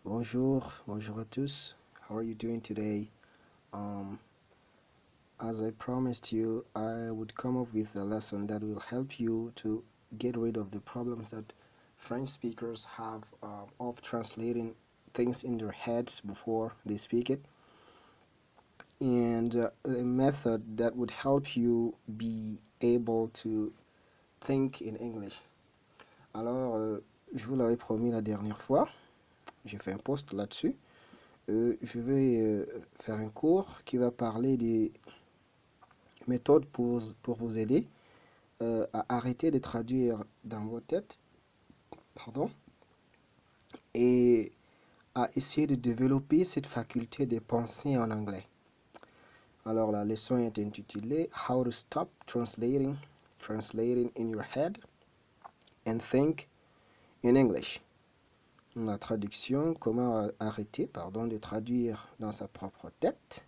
Bonjour à tous. How are you doing today? Um, as I promised you, I would come up with a lesson that will help you to get rid of the problems that French speakers have of translating things in their heads before they speak it, and a method that would help you be able to think in English. Alors, je vous l'avais promis la dernière fois, j'ai fait un post là-dessus. Je vais faire un cours qui va parler des méthodes pour vous aider à arrêter de traduire dans vos têtes, pardon, et à essayer de développer cette faculté de penser en anglais. Alors la leçon est intitulée How to Stop Translating in Your Head and Think in English. La traduction, comment arrêter de traduire dans sa propre tête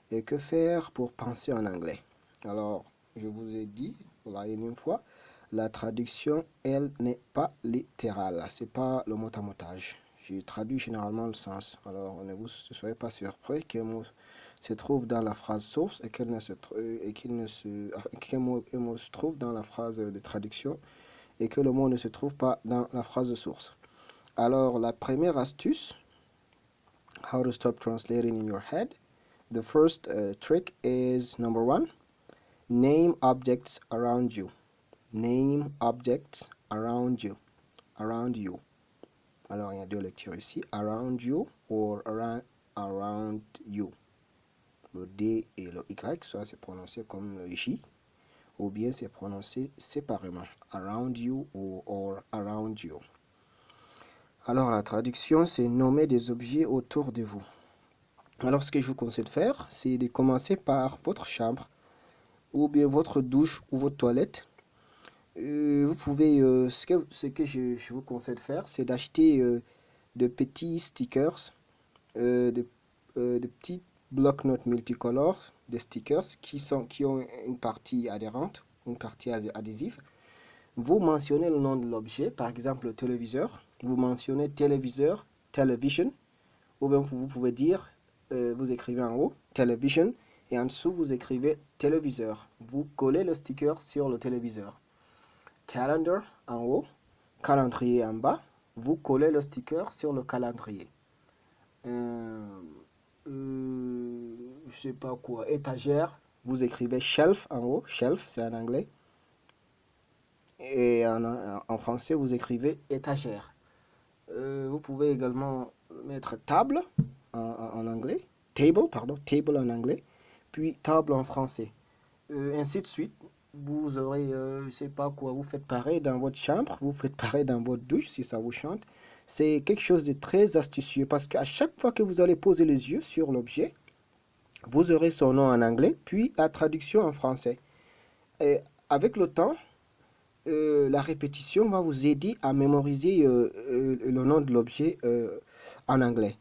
et que faire pour penser en anglais. Alors, je vous ai dit, la une fois, la traduction, elle n'est pas littérale. C'est pas le mot à motage. Je traduis généralement le sens. Alors, ne soyez pas surpris qu'un mot se trouve dans la phrase source et qu'un mot se trouve dans la phrase de traduction et que le mot ne se trouve pas dans la phrase de source. Alors, la première astuce, how to stop translating in your head. The first trick is number 1, name objects around you. Name objects around you. Around you. Alors, il y a deux lectures ici. Around you or around you. Le D et le Y, soit c'est prononcé comme le J, ou bien c'est prononcé séparément. Around you or around you. Alors, la traduction, c'est nommer des objets autour de vous. Alors, ce que je vous conseille de faire, c'est de commencer par votre chambre, ou bien votre douche ou votre toilette. Vous pouvez, ce que je vous conseille de faire, c'est d'acheter de petits stickers, de petits bloc-notes multicolores, des stickers qui ont une partie adhérente, une partie adhésive. Vous mentionnez le nom de l'objet, par exemple le téléviseur. Vous mentionnez téléviseur, television, ou bien vous pouvez dire, vous écrivez en haut, television, et en dessous vous écrivez téléviseur. Vous collez le sticker sur le téléviseur. Calendar en haut, calendrier en bas, vous collez le sticker sur le calendrier. Je sais pas quoi, étagère, vous écrivez shelf en haut, shelf c'est en anglais, et en français vous écrivez étagère. Vous pouvez également mettre table en anglais, table en anglais, puis table en français. Ainsi de suite, vous aurez, je sais pas quoi, vous faites pareil dans votre chambre, vous faites pareil dans votre douche si ça vous chante. C'est quelque chose de très astucieux parce qu'à chaque fois que vous allez poser les yeux sur l'objet, vous aurez son nom en anglais, puis la traduction en français. Et avec le temps, la répétition va vous aider à mémoriser le nom de l'objet en anglais.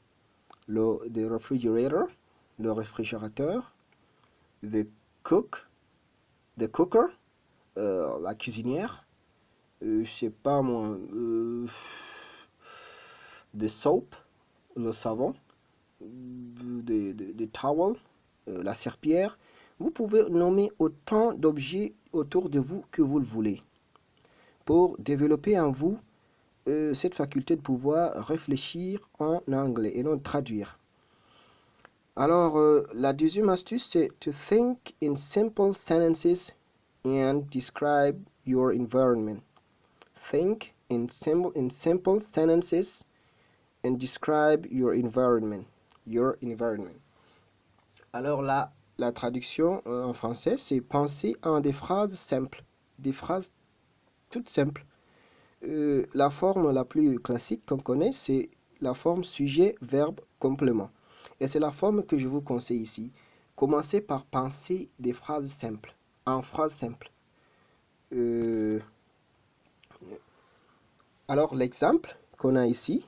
The refrigerator, le réfrigérateur, the cooker, la cuisinière, je sais pas moi, the soap, le savon, the towel, la serpillière. Vous pouvez nommer autant d'objets autour de vous que vous le voulez pour développer en vous cette faculté de pouvoir réfléchir en anglais et non traduire. Alors, la deuxième astuce, c'est to think in simple sentences and describe your environment. Think in simple sentences and describe your environment. Your environment. Alors là, la traduction en français, c'est penser en des phrases simples, des phrases toutes simples. La forme la plus classique qu'on connaît, c'est la forme sujet, verbe, complément. Et c'est la forme que je vous conseille ici. Commencez par penser des phrases simples, en phrases simples. Alors l'exemple qu'on a ici,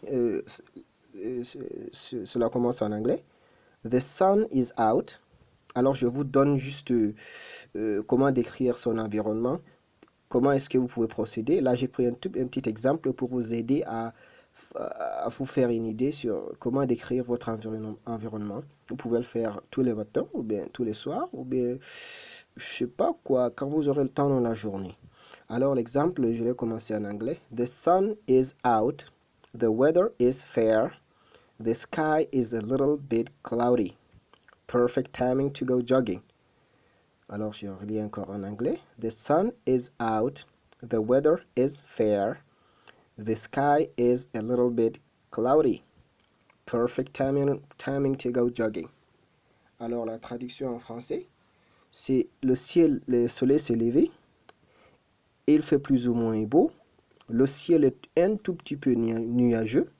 cela commence en anglais. The sun is out. Alors je vous donne juste comment décrire son environnement. Comment est-ce que vous pouvez procéder? Là, j'ai pris un petit exemple pour vous aider à à vous faire une idée sur comment décrire votre environnement. Vous pouvez le faire tous les matins, ou bien tous les soirs, ou bien, je sais pas quoi, quand vous aurez le temps dans la journée. Alors l'exemple, je vais commencer en anglais. The sun is out. The weather is fair. The sky is a little bit cloudy. Perfect timing to go jogging. Alors je relis encore en anglais. The sun is out. The weather is fair. The sky is a little bit cloudy. Perfect timing to go jogging. Alors la traduction en français, c'est le soleil s'est levé. Il fait plus ou moins beau. Le ciel est un tout petit peu nuageux.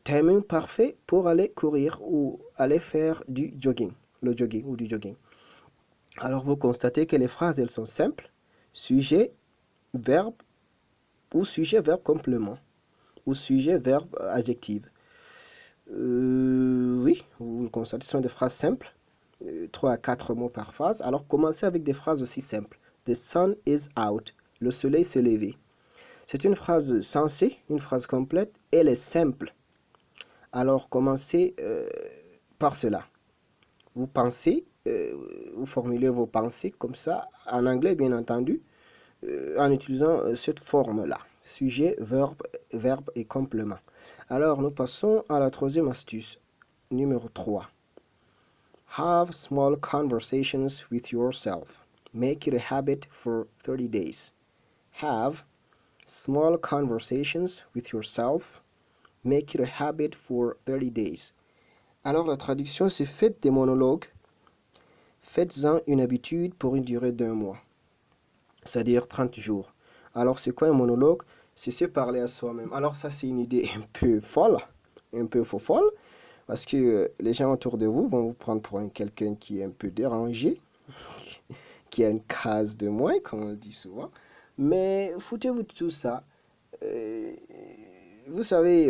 Timing parfait pour aller courir ou aller faire du jogging. Le jogging ou du jogging. Alors vous constatez que les phrases, elles sont simples. Sujet, verbe ou sujet, verbe, complément. Ou sujet, verbe, adjectif. Oui, vous le constatez, ce sont des phrases simples. 3 à 4 mots par phrase. Alors commencez avec des phrases aussi simples. The sun is out. Le soleil s'est levé. C'est une phrase sensée, une phrase complète. Elle est simple. Alors commencez par cela. Vous pensez, vous formulez vos pensées comme ça, en anglais bien entendu, en utilisant cette forme-là. Sujet, verbe et complément. Alors nous passons à la troisième astuce, numéro 3. Have small conversations with yourself. Make it a habit for 30 days. Have small conversations with yourself. Make it a habit for 30 days. Alors la traduction, c'est faites des monologues. Faites-en une habitude pour une durée d'1 mois. C'est-à-dire 30 jours. Alors c'est quoi un monologue? C'est se parler à soi-même. Alors ça, c'est une idée un peu folle, un peu folle, parce que les gens autour de vous vont vous prendre pour quelqu'un qui est un peu dérangé, qui a une case de moins, comme on le dit souvent. Mais foutez-vous de tout ça. Vous savez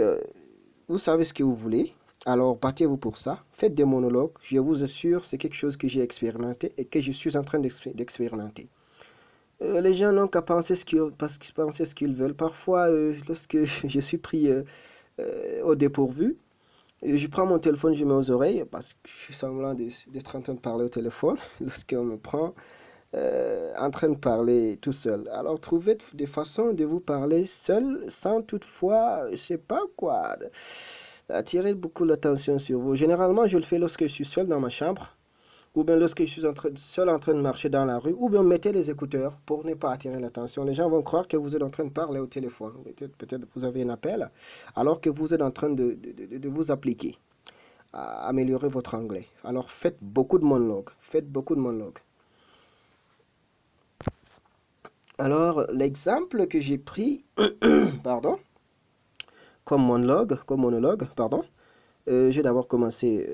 ce que vous voulez. Alors battez-vous pour ça. Faites des monologues. Je vous assure, c'est quelque chose que j'ai expérimenté et que je suis en train d'expérimenter. Les gens n'ont qu'à penser ce qu'ils veulent. Parfois, lorsque je suis pris au dépourvu, je prends mon téléphone, je mets aux oreilles parce que je suis semblant d'être en train de parler au téléphone lorsqu'on me prend en train de parler tout seul. Alors, trouvez des façons de vous parler seul sans toutefois, je sais pas quoi, attirer beaucoup l'attention sur vous. Généralement, je le fais lorsque je suis seul dans ma chambre ou bien lorsque je suis seul en train de marcher dans la rue, ou bien mettez les écouteurs pour ne pas attirer l'attention. Les gens vont croire que vous êtes en train de parler au téléphone. Peut-être vous avez un appel, alors que vous êtes en train de vous appliquer à améliorer votre anglais. Alors faites beaucoup de monologues. Alors l'exemple que j'ai pris, pardon, comme monologue, j'ai d'abord commencé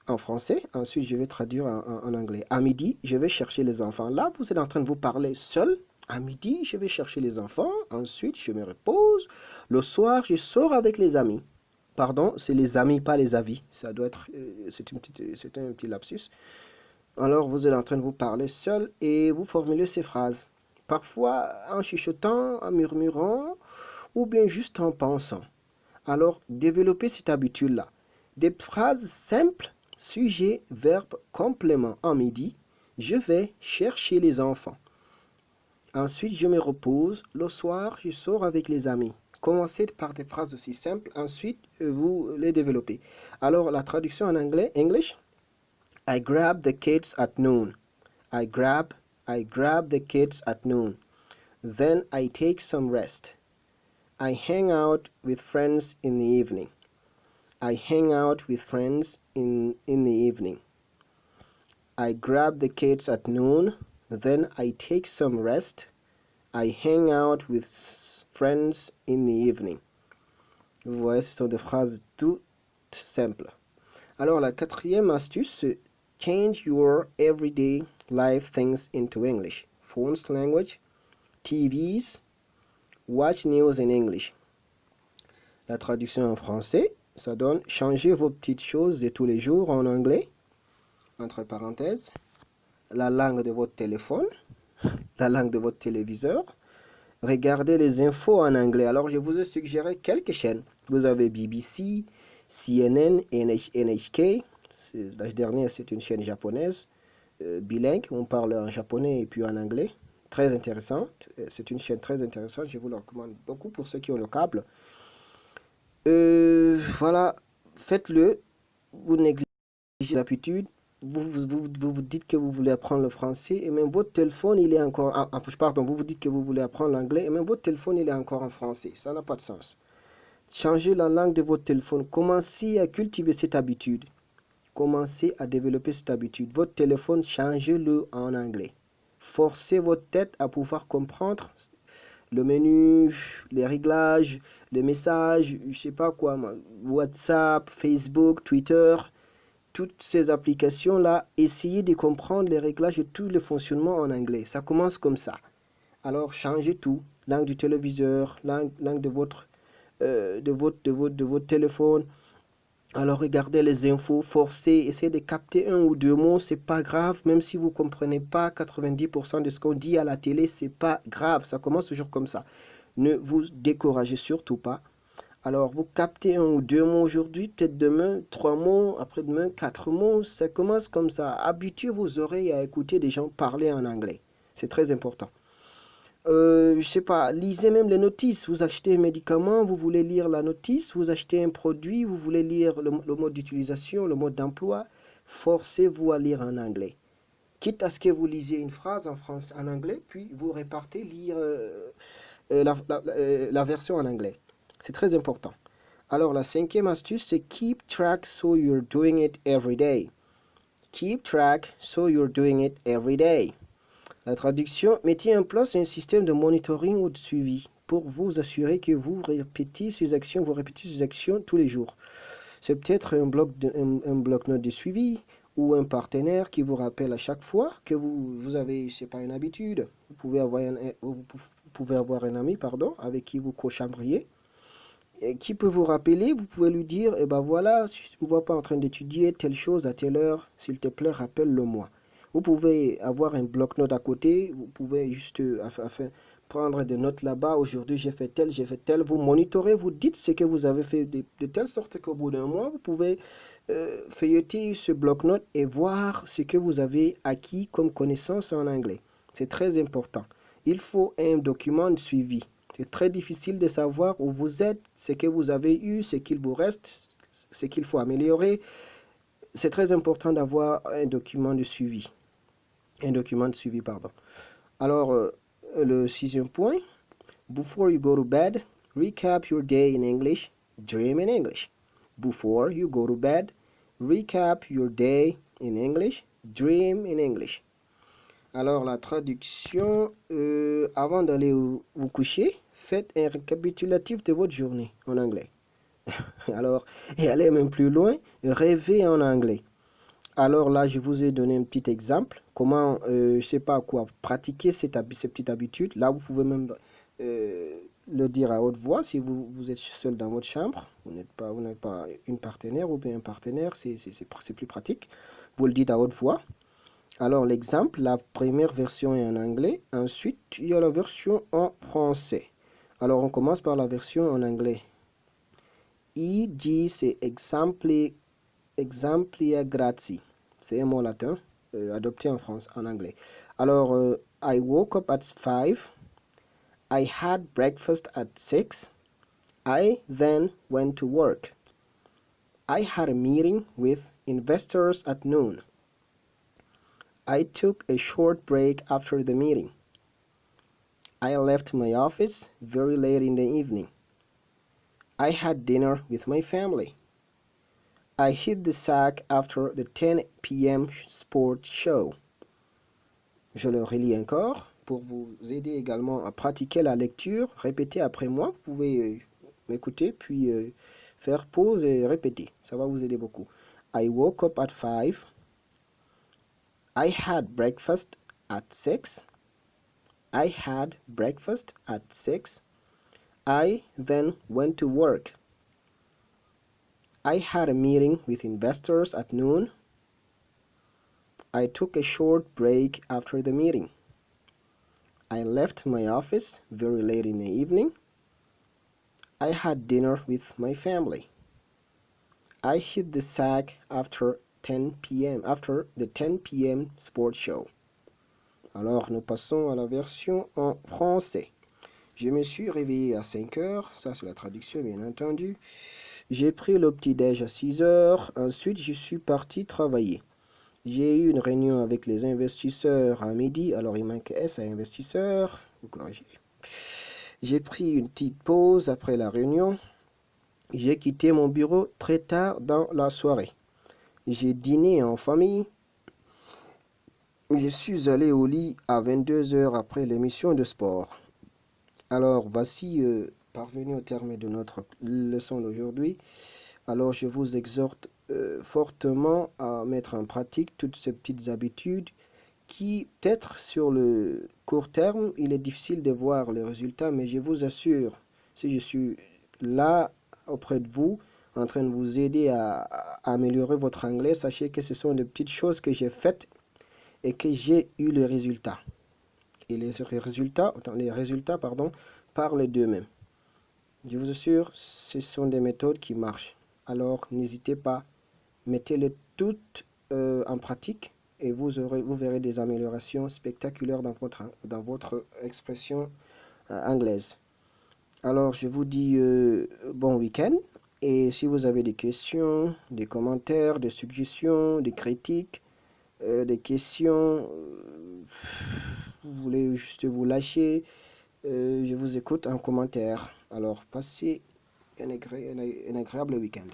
en français, ensuite je vais traduire en anglais. À midi, je vais chercher les enfants. Là, vous êtes en train de vous parler seul. À midi, je vais chercher les enfants. Ensuite, je me repose. Le soir, je sors avec les amis. Pardon, c'est les amis, pas les avis. Ça doit être, c'est un petit lapsus. Alors, vous êtes en train de vous parler seul et vous formulez ces phrases. Parfois en chuchotant, en murmurant, ou bien juste en pensant. Alors, développez cette habitude-là. Des phrases simples, sujet, verbe, complément. En midi, je vais chercher les enfants. Ensuite, je me repose. Le soir, je sors avec les amis. Commencez par des phrases aussi simples. Ensuite, vous les développez. Alors, la traduction en anglais, English. I grab the kids at noon. I grab the kids at noon. Then I take some rest. I hang out with friends in the evening. I hang out with friends in the evening. I grab the kids at noon. Then I take some rest. I hang out with friends in the evening. Vous voyez, ce sont des phrases toutes simples. Alors, la quatrième astuce, c'est change your everyday life things into English. Phones language, TVs, watch news in English. La traduction en français, ça donne changer vos petites choses de tous les jours en anglais, entre parenthèses, la langue de votre téléphone, la langue de votre téléviseur, Regardez les infos en anglais. Alors, je vous ai suggéré quelques chaînes. Vous avez BBC, CNN, NHK. La dernière, c'est une chaîne japonaise, bilingue. On parle en japonais et puis en anglais. Très intéressante. C'est une chaîne très intéressante. Je vous la recommande beaucoup pour ceux qui ont le câble. Voilà, faites-le. Vous négligez l'habitude. Vous dites que vous voulez apprendre le français et même votre téléphone, il est encore... pardon, vous dites que vous voulez apprendre l'anglais et même votre téléphone, il est encore en français. Ça n'a pas de sens. Changez la langue de votre téléphone. Commencez à cultiver cette habitude. Commencez à développer cette habitude. Votre téléphone, changez-le en anglais. Forcez votre tête à pouvoir comprendre le menu, les réglages, les messages, je sais pas quoi, WhatsApp, Facebook, Twitter, toutes ces applications-là, essayez de comprendre les réglages et tout le fonctionnement en anglais. Ça commence comme ça. Alors, changez tout. Langue du téléviseur, langue de votre téléphone. Alors, regardez les infos, forcez, essayez de capter un ou deux mots, c'est pas grave. Même si vous ne comprenez pas 90% de ce qu'on dit à la télé, c'est pas grave. Ça commence toujours comme ça. Ne vous découragez surtout pas. Alors, vous captez un ou deux mots aujourd'hui, peut-être demain, 3 mots, après-demain, 4 mots. Ça commence comme ça. Habituez vos oreilles à écouter des gens parler en anglais. C'est très important. Je sais pas, lisez même les notices. Vous achetez un médicament, vous voulez lire la notice. Vous achetez un produit, vous voulez lire le mode d'utilisation, le mode d'emploi. Forcez-vous à lire en anglais. Quitte à ce que vous lisiez une phrase en anglais, puis vous répartez lire la version en anglais. C'est très important. Alors, la cinquième astuce, c'est keep track so you're doing it every day. Keep track so you're doing it every day. La traduction, mettez en place un système de monitoring ou de suivi pour vous assurer que vous répétez ces actions tous les jours. C'est peut-être un bloc-notes de suivi ou un partenaire qui vous rappelle à chaque fois que vous avez, c'est pas une habitude. Vous pouvez avoir un ami, avec qui vous co-chambriez. Qui peut vous rappeler, vous pouvez lui dire, eh ben voilà, si tu ne me vois pas en train d'étudier telle chose à telle heure, s'il te plaît, rappelle-le-moi. Vous pouvez avoir un bloc-notes à côté, vous pouvez juste prendre des notes là-bas. Aujourd'hui, j'ai fait tel. Vous monitorez, vous dites ce que vous avez fait de telle sorte qu'au bout d'un mois, vous pouvez feuilleter ce bloc-notes et voir ce que vous avez acquis comme connaissance en anglais. C'est très important. Il faut un document de suivi. C'est très difficile de savoir où vous êtes, ce que vous avez eu, ce qu'il vous reste, ce qu'il faut améliorer. C'est très important d'avoir un document de suivi. Alors, le sixième point, before you go to bed, recap your day in English, dream in English. Before you go to bed, recap your day in English, dream in English. Alors, la traduction, avant d'aller vous coucher, faites un récapitulatif de votre journée en anglais. Alors, et allez même plus loin, rêvez en anglais. Alors là, je vous ai donné un petit exemple, comment, je ne sais pas quoi, pratiquer ces petites habitudes. Là, vous pouvez même le dire à haute voix si vous êtes seul dans votre chambre, vous n'êtes pas une partenaire ou bien un partenaire, c'est plus pratique. Vous le dites à haute voix. Alors l'exemple, la première version est en anglais, ensuite il y a la version en français. Alors on commence par la version en anglais. E.g. c'est exemplia grazie. C'est un mot latin adopté en France, en anglais. Alors, I woke up at 5. I had breakfast at 6. I then went to work. I had a meeting with investors at noon. I took a short break after the meeting. I left my office very late in the evening. I had dinner with my family. I hit the sack after the 10 p.m. sport show. Je le relis encore pour vous aider également à pratiquer la lecture. Répétez après moi. Vous pouvez m'écouter puis faire pause et répéter. Ça va vous aider beaucoup. I woke up at 5. I had breakfast at 6. I had breakfast at 6. I then went to work. I had a meeting with investors at noon. I took a short break after the meeting. I left my office very late in the evening. I had dinner with my family. I hit the sack after 10 p.m. after the 10 p.m. sports show. Alors, nous passons à la version en français. Je me suis réveillé à 5 heures, ça c'est la traduction bien entendu. J'ai pris le petit-déj à 6 heures, ensuite je suis parti travailler. J'ai eu une réunion avec les investisseurs à midi, alors il manque S à investisseurs, vous corrigez. J'ai pris une petite pause après la réunion. J'ai quitté mon bureau très tard dans la soirée. J'ai dîné en famille. Je suis allé au lit à 22 heures après l'émission de sport. Alors, voici parvenu au terme de notre leçon d'aujourd'hui. Alors, je vous exhorte fortement à mettre en pratique toutes ces petites habitudes qui, peut-être sur le court terme, il est difficile de voir les résultats, mais je vous assure, si je suis là auprès de vous, en train de vous aider à améliorer votre anglais, sachez que ce sont des petites choses que j'ai faites et que j'ai eu le résultat. Et les résultats parlent d'eux-mêmes. Je vous assure, ce sont des méthodes qui marchent. Alors, n'hésitez pas, mettez-les toutes en pratique et vous verrez des améliorations spectaculaires dans votre expression anglaise. Alors, je vous dis bon week-end. Et si vous avez des questions, des commentaires, des suggestions, des critiques, des questions, vous voulez juste vous lâcher, je vous écoute en commentaire. Alors, passez un agréable week-end.